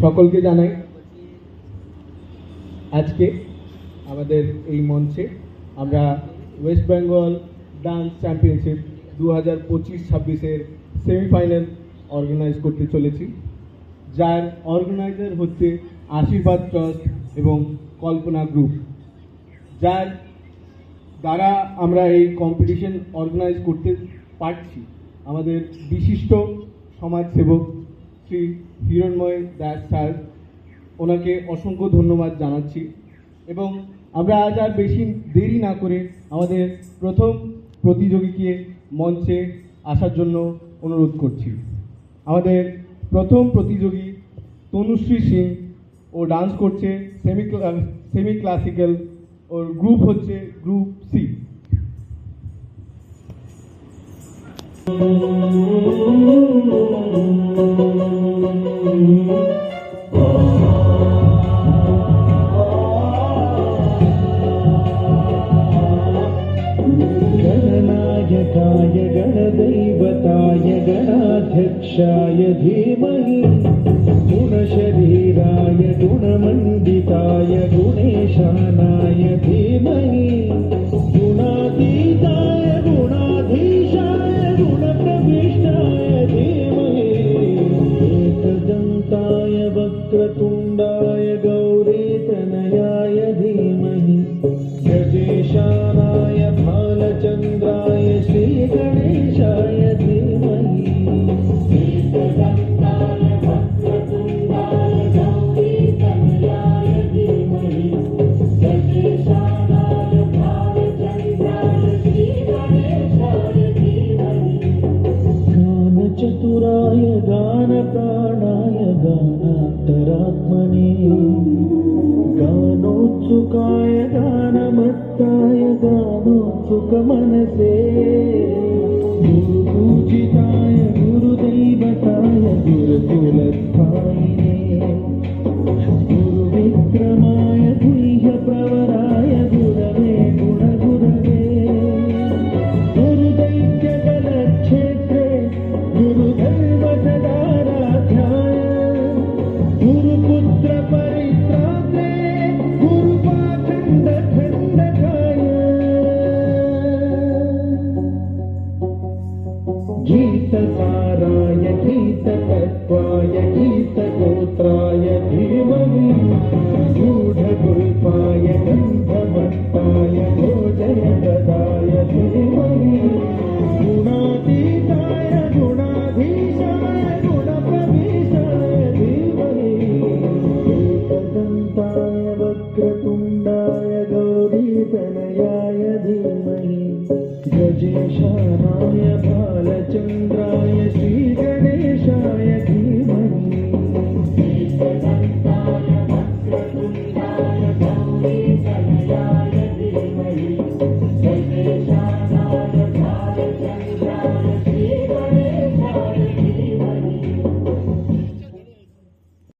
সকলকে জানাই আজকে আমাদের এই মঞ্চে আমরা ওয়েস্ট বেঙ্গল ডান্স চ্যাম্পিয়নশিপ 2025-26-এর সেমিফাইনাল অর্গানাইজ করতে চলেছি, যার অর্গানাইজার হচ্ছে আশীর্বাদ ট্রাস্ট এবং কল্পনা গ্রুপ, যার দ্বারা আমরা এই কম্পিটিশন অর্গানাইজ করতে পারছি। আমাদের বিশিষ্ট সমাজসেবক শ্রী হিরণময় দাস স্যার, ওনাকে অসংখ্য ধন্যবাদ জানাচ্ছি। এবং আমরা আজ আর বেশি দেরি না করে আমাদের প্রথম প্রতিযোগীকে মঞ্চে আসার জন্য অনুরোধ করছি। আমাদের প্রথম প্রতিযোগী তনুশ্রী সিং, ও ডান্স করছে সেমি ক্লাসিক্যাল, ওর গ্রুপ হচ্ছে গ্রুপ সি। गणनायकाय गणदैवताय गणाध्यक्षाय धीमहि गुणशरीराय गुणमण्डिताय गुणेशानाय धीमहि गुणातीताय गुणाधीशाय गुणप्रविष्टाय धीमहि एकदन्ताय वक्रतुण्डाय गौरीतनयाय धीमहि गजेशानाय भालचन्द्राय श्रीगणेशाय धीमहि एकदन्ताय वक्रतुण्डाय गौरीतनयाय धीमहि गजेशानाय भालचन्द्राय श्रीगणेशाय धीमहि गानचतुराय गानप्राणाय गानान्तरात्मने गानोत्सुकाय गानमत्ताय गानोत्सुकमनसे गुरुपूजिताय गुरुदैवताय गुरुकुलस्थायिने गुरुविक्रमाय गुह्यप्रवराय गुरवे गुणगुरवे गुरुदैत्यबलक्षेत्रे गुरुधर्मसदाराध्याय गुरुपुत्रपरित्रात्रे गुरुपाखण्डखण्डकाय गीतसाराय गीततत्त्वाय गीतगोत्राय धीमहि गूढगुल्पाय गन्धमत्ताय भोजनप्रदाय धीमहि गुणातीताय गुणाधीशाय गुणप्रविशाय धीमहि एकदन्ताय वक्रतुण्डाय गौरीतनयाय धीमहि गजेशानाय भालचन्द्राय